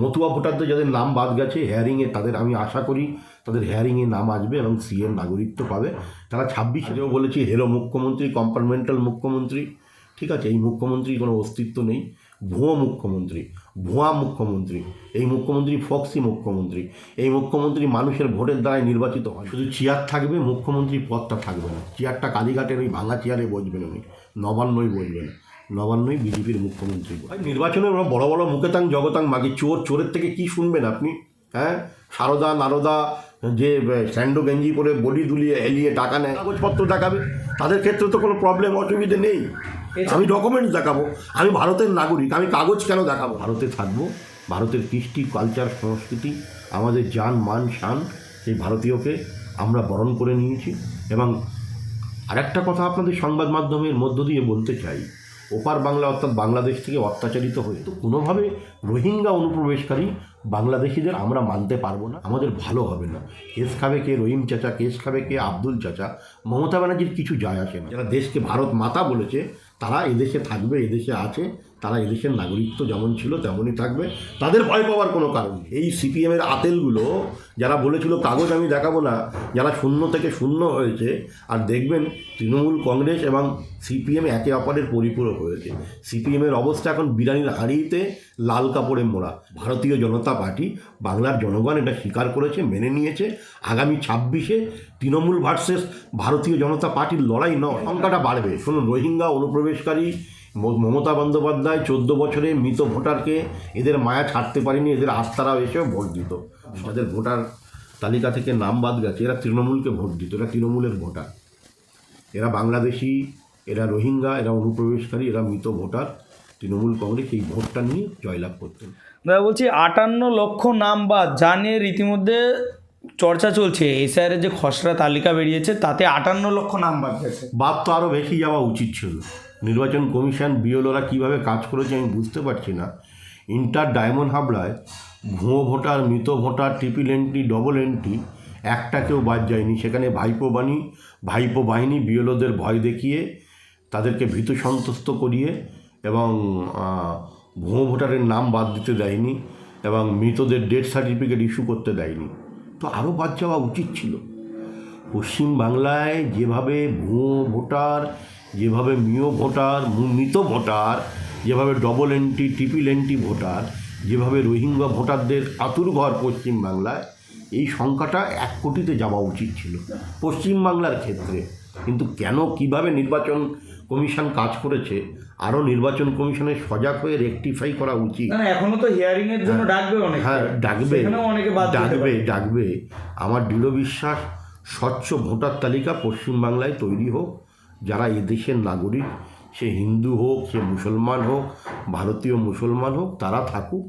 মতুয়া ভোটারদের যাদের নাম বাদ গেছে হেয়ারিংয়ে, তাদের আমি আশা করি তাদের হেয়ারিংয়ে নাম আসবে এবং সিএর নাগরিকত্ব পাবে। তারা 26-এও বলেছি হেরো মুখ্যমন্ত্রী, কম্পার্টমেন্টাল মুখ্যমন্ত্রী, ঠিক আছে, এই মুখ্যমন্ত্রীর কোনো অস্তিত্ব নেই। ভুয়ো মুখ্যমন্ত্রী, ভুয়া মুখ্যমন্ত্রী, এই মুখ্যমন্ত্রী ফক্সি মুখ্যমন্ত্রী, এই মুখ্যমন্ত্রী মানুষের ভোটের দ্বারাই নির্বাচিত হয়। শুধু চেয়ার থাকবে, মুখ্যমন্ত্রী পদটা থাকবে না। চেয়ারটা কালীঘাটের ওই ভাঙা চেয়ারে বসবেন উনি, নবান্নই বসবেন, নবান্নই বিজেপির মুখ্যমন্ত্রী। নির্বাচনে বড় বড় মুখেতাং জগতাং মাগি, চোরের থেকে কি শুনবেন আপনি? হ্যাঁ, সারদা নারদা যে স্যান্ডো গেঞ্জি পরে বডি দুলিয়ে এলিয়ে টাকা নেয়, কাগজপত্র দেখাবে, তাদের ক্ষেত্রে তো কোনো প্রবলেম অসুবিধে নেই। আমি ডকুমেন্টস দেখাবো, আমি ভারতের নাগরিক, আমি কাগজ কেন দেখাবো? ভারতে থাকবো, ভারতের কৃষ্টি কালচার সংস্কৃতি, আমাদের জান মান শান, সেই ভারতীয়কে আমরা বরণ করে নিয়েছি। এবং আরেকটা কথা আপনাদের সংবাদ মাধ্যমের মধ্য দিয়ে বলতে চাই, ওপার বাংলা অর্থাৎ বাংলাদেশ থেকে অত্যাচারিত হয়ে তো কোনোভাবে রোহিঙ্গা অনুপ্রবেশকারী বাংলাদেশিদের আমরা মানতে পারবো না, আমাদের ভালো হবে না। কেস খাবে কে রহিম চাচা, কেস খাবে কে আব্দুল চাচা, মমতা ব্যানার্জির কিছু যায় আসে না। যারা দেশকে ভারত মাতা বলেছে তারা এদেশে থাকবে, এদেশে আছে, তারা এদেশের নাগরিকত্ব যেমন ছিল তেমনই থাকবে, তাদের ভয় পাওয়ার কোনো কারণ নেই। এই সিপিএমের আতেলগুলো যারা বলেছিল কাগজ আমি দেখাবো না, যারা শূন্য থেকে শূন্য হয়েছে, আর দেখবেন তৃণমূল কংগ্রেস এবং সিপিএম একে অপরের পরিপূরক হয়েছে। সিপিএমের অবস্থা এখন বিরিয়ানির হাঁড়িতে লাল কাপড়ে মোড়া। ভারতীয় জনতা পার্টি, বাংলার জনগণ এটা স্বীকার করেছে, মেনে নিয়েছে। আগামী 26-এ তৃণমূল ভার্সেস ভারতীয় জনতা পার্টির লড়াই নয়, সংখ্যাটা বাড়বে। শুনুন, রোহিঙ্গা অনুপ্রবেশকারী মমতা বন্দ্যোপাধ্যায় 14 বছরে মৃত ভোটারকে এদের মায়া ছাড়তে পারেনি, এদের আস্তারাও এসেও ভোট দিত। যাদের ভোটার তালিকা থেকে নাম বাদ গেছে এরা তৃণমূলকে ভোট দিত, এরা তৃণমূলের ভোটার, এরা বাংলাদেশি, এরা রোহিঙ্গা, এরা অনুপ্রবেশকারী, এরা মৃত ভোটার। তৃণমূল কংগ্রেস এই ভোটটা নিয়ে জয়লাভ করতেন। দাদা বলছি 58 লক্ষ নাম বাদ, যা নিয়ে রীতিমধ্যে চর্চা চলছে। এসআইআরের যে খসড়া তালিকা বেরিয়েছে তাতে 58 লক্ষ নাম বাদ গেছে। বাদ তো আরও বেশি যাওয়া উচিত ছিল। নির্বাচন কমিশন বিএলওরা কীভাবে কাজ করেছে আমি বুঝতে পারছি না। ইন্টার ডায়মন্ড হাবড়ায় ভুয়ো ভোটার, মৃত voter, triple entry, double entry একটা কেউ বাদ যায়নি। সেখানে ভাইপো বাহিনী বিএলওদের ভয় দেখিয়ে তাদেরকে ভীত সন্ত্রস্ত করিয়ে এবং ভুয়ো ভোটারের নাম বাদ দিতে দেয়নি এবং মৃতদের ডেথ সার্টিফিকেট ইস্যু করতে দেয়নি। তো আরও বাদ যাওয়া উচিত ছিল। পশ্চিমবাংলায় যেভাবে ভুয়ো ভোটার, যেভাবে মৃত ভোটার, যেভাবে double entry, triple entry voter, যেভাবে রোহিঙ্গা ভোটারদের আতুরঘর পশ্চিমবাংলায়, এই সংখ্যাটা 1 কোটিতে যাওয়া উচিত ছিল পশ্চিমবাংলার ক্ষেত্রে। কিন্তু কেন, কিভাবে নির্বাচন কমিশন কাজ করেছে, আরও নির্বাচন কমিশনের সজাগ হয়ে রেকটিফাই করা উচিত। এখনো তো হিয়ারিং এর জন্য ডাকবে অনেকে। হ্যাঁ, ডাকবে। আমার দৃঢ় বিশ্বাস স্বচ্ছ ভোটার তালিকা পশ্চিমবাংলায় তৈরি হোক। যারা এদেশের নাগরিক, সে হিন্দু হোক, সে মুসলমান হোক, ভারতীয় মুসলমান হোক, তারা থাকুক।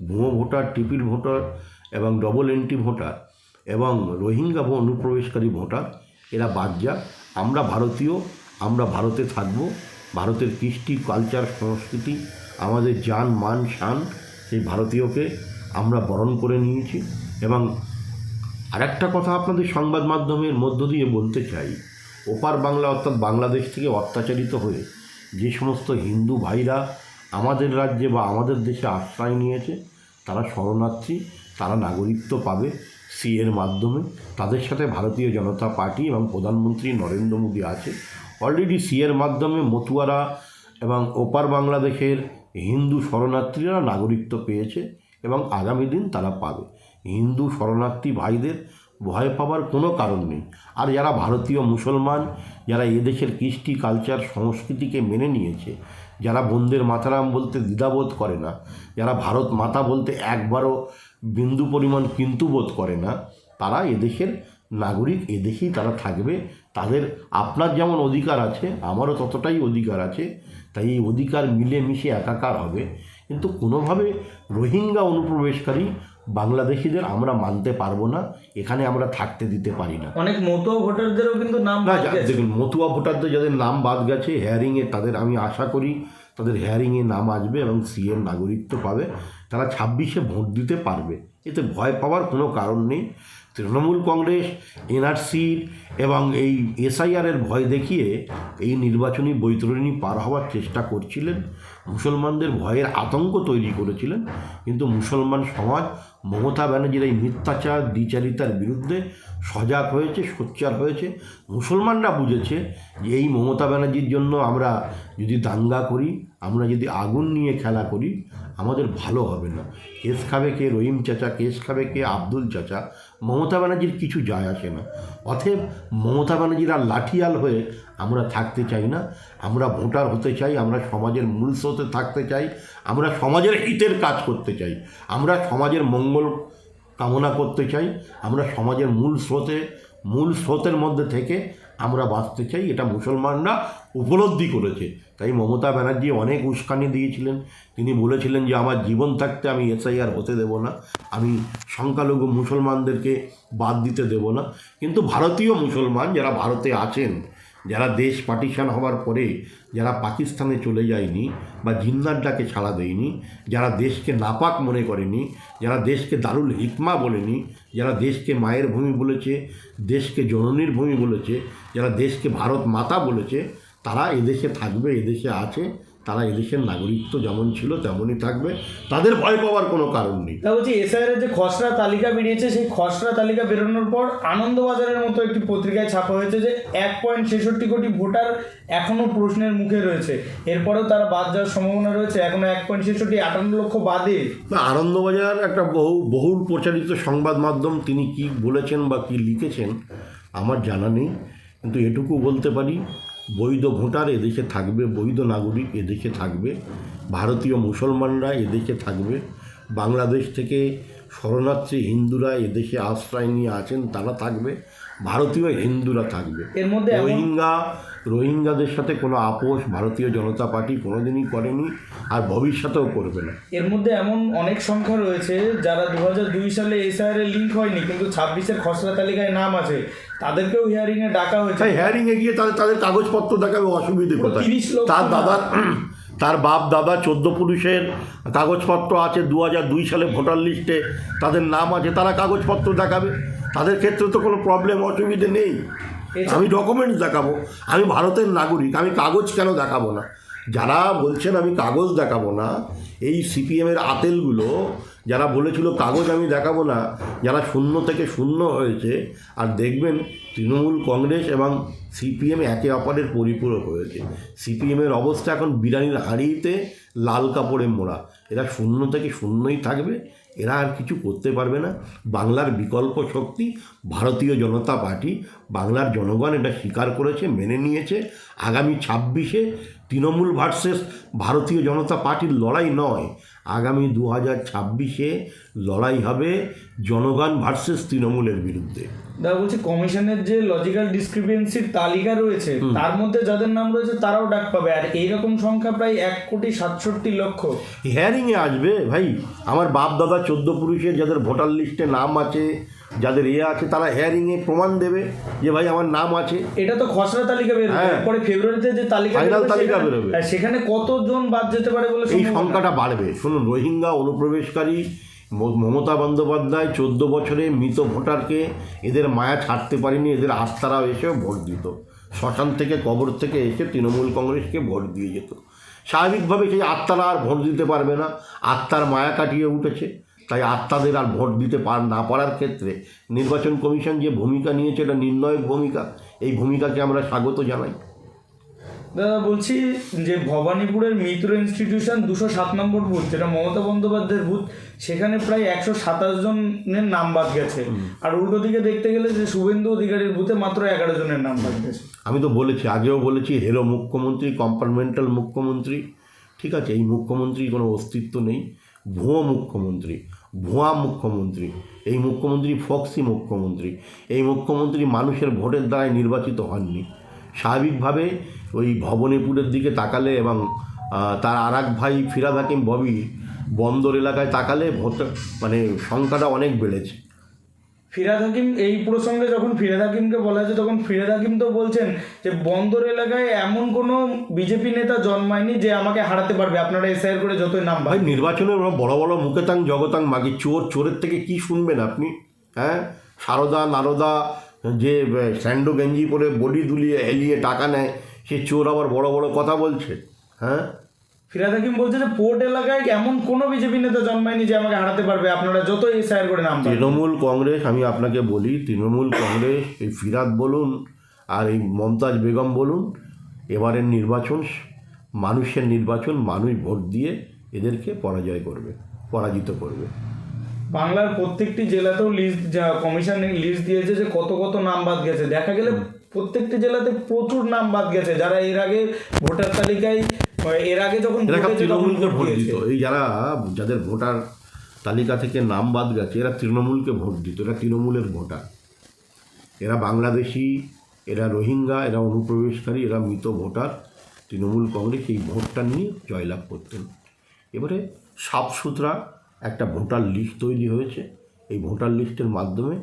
ভুয়ো ভোটার, ট্রিপল ভোটার এবং ডবল এন্ট্রি ভোটার এবং রোহিঙ্গা অনুপ্রবেশকারী ভোটার এরা বাদ যাক। আমরা ভারতীয়, আমরা ভারতে থাকব। ভারতের কৃষ্টি কালচার সংস্কৃতি, আমাদের জান মান শান, সেই ভারতীয়কে আমরা বরণ করে নিয়েছি। এবং আরেকটা কথা আপনাদের সংবাদ মাধ্যমের মধ্য দিয়ে বলতে চাই, ওপার বাংলা অর্থাৎ বাংলাদেশ থেকে অত্যাচারিত হয়ে যে সমস্ত হিন্দু ভাইরা আমাদের রাজ্যে বা আমাদের দেশে আশ্রয় নিয়েছে, তারা শরণার্থী, তারা নাগরিকত্ব পাবে সিএর মাধ্যমে। তাদের সাথে ভারতীয় জনতা পার্টি এবং প্রধানমন্ত্রী নরেন্দ্র মোদী আছে। অলরেডি সিএর মাধ্যমে মতুয়ারা এবং ওপার বাংলাদেশের হিন্দু শরণার্থীরা নাগরিকত্ব পেয়েছে এবং আগামী দিন তারা পাবে। হিন্দু শরণার্থী ভাইদের ভয় পাওয়ার কোনো কারণ নেই। আর যারা ভারতীয় মুসলমান, যারা এদেশের কৃষ্টি কালচার সংস্কৃতিকে মেনে নিয়েছে, যারা বন্দের মাতারাম বলতে দ্বিধাবোধ করে না, যারা ভারত মাতা বলতে একবারও বিন্দু পরিমাণ কিন্তু বোধ করে না, তারা এদেশের নাগরিক, এদেশেই তারা থাকবে। তাদের আপনার যেমন অধিকার আছে, আমারও ততটাই অধিকার আছে। তাই এই অধিকার মিলেমিশে একাকার হবে। কিন্তু কোনোভাবে রোহিঙ্গা অনুপ্রবেশকারী বাংলাদেশিদের আমরা মানতে পারবো না, এখানে আমরা থাকতে দিতে পারি না। অনেক মতুয়া ভোটারদেরও কিন্তু নাম বাদ গেছে। দেখুন, মতুয়া ভোটারদের যাদের নাম বাদ গেছে হেয়ারিংয়ে, তাদের আমি আশা করি তাদের হেয়ারিংয়ে নাম আসবে এবং সিএর নাগরিকত্ব পাবে। তারা 26-এ ভোট দিতে পারবে। এতে ভয় পাওয়ার কোনো কারণ নেই। তৃণমূল কংগ্রেস এনআরসির এবং এই এসআইআরের ভয় দেখিয়ে এই নির্বাচনী বৈতরণী পার হওয়ার চেষ্টা করছিলেন, মুসলমানদের ভয়ের আতঙ্ক তৈরি করেছিলেন। কিন্তু মুসলমান সমাজ মমতা ব্যানার্জির এই মিথ্যাচার দ্বিচারিতার বিরুদ্ধে সজাগ হয়েছে, সোচ্চার হয়েছে। মুসলমানরা বুঝেছে যে এই মমতা ব্যানার্জির জন্য আমরা যদি দাঙ্গা করি, আমরা যদি আগুন নিয়ে খেলা করি, আমাদের ভালো হবে না। কেস খাবে কে রহিম চাচা, কেস খাবে কে আব্দুল চাচা, মমতা ব্যানার্জির কিছু যায় আসে না। অতএব মমতা ব্যানার্জির আর লাঠিয়াল হয়ে আমরা থাকতে চাই না। আমরা ভোটার হতে চাই, আমরা সমাজের মূল স্রোতে থাকতে চাই, আমরা সমাজের হিতের কাজ করতে চাই, আমরা সমাজের মঙ্গল কামনা করতে চাই, আমরা সমাজের মূল স্রোতের মধ্যে থেকে আমরা বাঁচতে চাই। এটা মুসলমানরা উপলব্ধি করেছে। তাই মমতা ব্যানার্জি অনেক উস্কানি দিয়েছিলেন। তিনি বলেছিলেন যে আমার জীবন থাকতে আমি এসআইআর হতে দেব না, আমি সংখ্যালঘু মুসলমানদেরকে বাদ দিতে দেব না। কিন্তু ভারতীয় মুসলমান যারা ভারতে আছেন, যারা দেশ পার্টিশন হওয়ার পরে যারা পাকিস্তানে চলে যায়নি বা জিন্নারডাকে ছাড়া দেয়নি, যারা দেশকে নাপাক মনে করেনি, যারা দেশকে দারুল হিকমা বলেনি, যারা দেশকে মায়ের ভূমি বলেছে, দেশকে জননীর ভূমি বলেছে, যারা দেশকে ভারত মাতা বলেছে, তারা এদেশে থাকবে, এদেশে আছে, তারা এদেশের নাগরিকত্ব যেমন ছিল তেমনই থাকবে। তাদের ভয় পাওয়ার কোনো কারণ নেই। তা বলছি, এসআইআরের যে খসড়া তালিকা বেরিয়েছে, সেই খসড়া তালিকা বেরোনোর পর আনন্দবাজারের মতো একটি পত্রিকায় ছাপা হয়েছে যে 1.66 কোটি ভোটার এখনও প্রশ্নের মুখে রয়েছে, এরপরেও তারা বাদ যাওয়ার সম্ভাবনা রয়েছে। এখনও 1.66, 58 লক্ষ বাদে। না, আনন্দবাজার একটা বহুল প্রচারিত সংবাদ মাধ্যম। তিনি কি বলেছেন বা কি লিখেছেন আমার জানা নেই, কিন্তু এটুকু বলতে পারি, বৈধ ভোটার এদেশে থাকবে, বৈধ নাগরিক এদেশে থাকবে, ভারতীয় মুসলমানরা এদেশে থাকবে, বাংলাদেশ থেকে শরণার্থী হিন্দুরা এদেশে আশ্রয় নিয়ে আছেন তারা থাকবে, ভারতীয় হিন্দুরা থাকবে। এর মধ্যে রোহিঙ্গাদের সাথে কোনো আপোষ ভারতীয় জনতা পার্টি কোনোদিনই করেনি আর ভবিষ্যতেও করবে না। এর মধ্যে এমন অনেক সংখ্যা রয়েছে যারা 2002 সালে এসআইআর লিঙ্ক হয়নি কিন্তু 26-এর খসড়া তালিকায় নাম আছে, তাদেরকেও হিয়ারিংয়ে ডাকা হয়েছে। তাই হিয়ারিংয়ে গিয়ে তাদের কাগজপত্র দেখাবে, অসুবিধে কোথায়? তার বাপ দাদা 14 পুরুষের কাগজপত্র আছে, 2002 সালে ভোটার লিস্টে তাদের নাম আছে, তারা কাগজপত্র দেখাবে, তাদের ক্ষেত্রে তো কোনো প্রবলেম অসুবিধে নেই। আমি ডকুমেন্টস দেখাবো, আমি ভারতের নাগরিক, আমি কাগজ কেন দেখাবো না? যারা বলছেন আমি কাগজ দেখাবো না, এই সিপিএমের আতেলগুলো যারা বলেছিল কাগজ আমি দেখাবো না, যারা শূন্য থেকে শূন্য হয়েছে, আর দেখবেন তৃণমূল কংগ্রেস এবং সিপিএম একে অপরের পরিপূরক হয়েছে। সিপিএমের অবস্থা এখন বিরিয়ানির হাঁড়িতে লাল কাপড়ে মোড়া। এরা শূন্য থেকে শূন্যই থাকবে, এরা আর কিছু করতে পারবে না। বাংলার বিকল্প শক্তি ভারতীয় জনতা পার্টি, বাংলার জনগণ এটা স্বীকার করেছে, মেনে নিয়েছে। আগামী 26-এ তৃণমূল ভার্সেস ভারতীয় জনতা পার্টির লড়াই নয়, আগামী 2026-এ লড়াই হবে জনগণ ভার্সেস তৃণমূলের বিরুদ্ধে। দাদা বলছি, কমিশনের যে লজিক্যাল ডিসক্রিপেন্সির তালিকা রয়েছে তার মধ্যে যাদের নাম রয়েছে তারাও ডাক পাবে, আর এইরকম সংখ্যা প্রায় 1,67,00,000। হিয়ারিংয়ে আসবে ভাই, আমার বাপ দাদা 14 পুরুষের যাদের ভোটার লিস্টে নাম আছে, যাদের আছে, তারা হিয়ারিংয়ে প্রমাণ দেবে যে ভাই আমার নাম আছে। এটা তো খসড়া তালিকা বেরোবে, পরে ফেব্রুয়ারিতে যে ফাইনাল তালিকা বেরোবে, সেখানে কতজন বাদ যেতে পারে বলে এই সংখ্যাটা বাড়বে। শুনুন, রোহিঙ্গা অনুপ্রবেশকারী মমতা বন্দ্যোপাধ্যায় 14 বছরে মৃত ভোটারকে এদের মায়া ছাড়তে পারেনি, এদের আত্মারাও এসেও ভোট দিত, শ্মশান থেকে কবর থেকে এসে তৃণমূল কংগ্রেসকে ভোট দিয়ে যেত। স্বাভাবিকভাবে সেই আত্মারা আর ভোট দিতে পারবে না, আত্মার মায়া কাটিয়ে উঠেছে। তাই আত্মাদের আর ভোট দিতে না পারার ক্ষেত্রে নির্বাচন কমিশন যে ভূমিকা নিয়েছে এটা নির্ণায়ক ভূমিকা, এই ভূমিকাকে আমরা স্বাগত জানাই। দাদা বলছি যে ভবানীপুরের মিত্র ইনস্টিটিউশন 207 নম্বর বুথ, যেটা মমতা বন্দ্যোপাধ্যায়ের বুথ, সেখানে প্রায় 127 জনের নাম বাদ গেছে, আর উল্টো দিকে দেখতে গেলে যে শুভেন্দু অধিকারীর বুথে মাত্র 11 জনের নাম বাদ গেছে। আমি তো বলেছি, আগেও বলেছি, হেরো মুখ্যমন্ত্রী, কম্পার্টমেন্টাল মুখ্যমন্ত্রী, ঠিক আছে, এই মুখ্যমন্ত্রীর কোনো অস্তিত্ব নেই। ভুয়ো মুখ্যমন্ত্রী, ভুয়া মুখ্যমন্ত্রী, এই মুখ্যমন্ত্রী ফক্সি মুখ্যমন্ত্রী, এই মুখ্যমন্ত্রী মানুষের ভোটের দ্বারাই নির্বাচিত হননি। স্বাভাবিকভাবে ওই ভবানীপুরের দিকে তাকালে এবং তার আর এক ভাই ফিরাদ হাকিম ববি বন্দর এলাকায় তাকালে ভোট সংখ্যাটা অনেক বেড়েছে। ফিরহাদ হাকিম এই প্রসঙ্গে যখন ফিরহাদ হাকিমকে বলা হয়েছে তখন ফিরহাদ হাকিম তো বলছেন যে বন্দর এলাকায় এমন কোনো বিজেপি নেতা জন্মায়নি যে আমাকে হারাতে পারবে, আপনারা এসআইআর করে যতই নাম ভাই নির্বাচনে ওরা বড় বড় মুখেতাং জগতাং মাগি, চোরের থেকে কি শুনবেন আপনি? হ্যাঁ, সারদা নারদা যে স্যান্ডো গেঞ্জি পরে বডি দুলিয়ে হেলিয়ে টাকা নেয়, সে চোর আবার বড় বড় কথা বলছে। হ্যাঁ, ফিরহাদ হাকিম বলছে যে পোর্ট এলাকায় এমন কোনো বিজেপি নেতা জন্মায়নি যে আমাকে হারাতে পারবে, আপনারা যতই এসআইআর করে নাম পাবেন। তৃণমূল কংগ্রেস, আমি আপনাকে বলি, তৃণমূল কংগ্রেস, এই ফিরাদ বলুন আর এই মমতাজ বেগম বলুন, এবারের নির্বাচন মানুষের নির্বাচন, মানুষ ভোট দিয়ে এদেরকে পরাজিত করবে। বাংলার প্রত্যেকটি জেলাতেও লিস্ট, যা কমিশন লিস্ট দিয়েছে যে কত কত নাম বাদ গেছে, দেখা গেলে প্রত্যেকটি জেলাতে প্রচুর নাম বাদ গেছে, যারা এর আগে ভোটার তালিকায় এর আগে যখন তৃণমূলকে ভোট দিত, এই যাদের ভোটার তালিকা থেকে নাম বাদ গেছে এরা তৃণমূলকে ভোট দিত, এরা তৃণমূলের ভোটার, এরা বাংলাদেশি, এরা রোহিঙ্গা, এরা অনুপ্রবেশকারী, এরা মৃত ভোটার। তৃণমূল কংগ্রেস এই ভোটটা নিয়ে জয়লাভ করতেন। এবারে সাফসুতরা একটা ভোটার লিস্ট তৈরি হয়েছে, এই ভোটার লিস্টের মাধ্যমে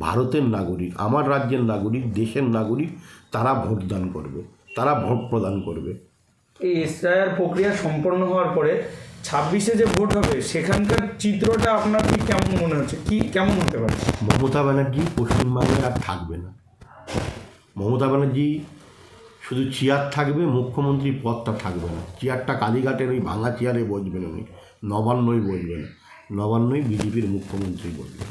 ভারতের নাগরিক, আমার রাজ্যের নাগরিক, দেশের নাগরিক, তারা ভোটদান করবে, তারা ভোট প্রদান করবে। এই এসআইআর প্রক্রিয়া সম্পন্ন হওয়ার পরে 26-এ যে ভোট হবে সেখানকার চিত্রটা আপনার কি কেমন মনে হচ্ছে, কি কেমন হতে পারে? মমতা ব্যানার্জি পশ্চিমবাংলায় আর থাকবে না। মমতা ব্যানার্জি শুধু চেয়ার থাকবে, মুখ্যমন্ত্রী পদটা থাকবে না। চেয়ারটা কালীঘাটের ওই ভাঙা চেয়ারে বসবেন উনি, নবান্নই বসবেন, নবান্নই বিজেপির মুখ্যমন্ত্রী বসবেন।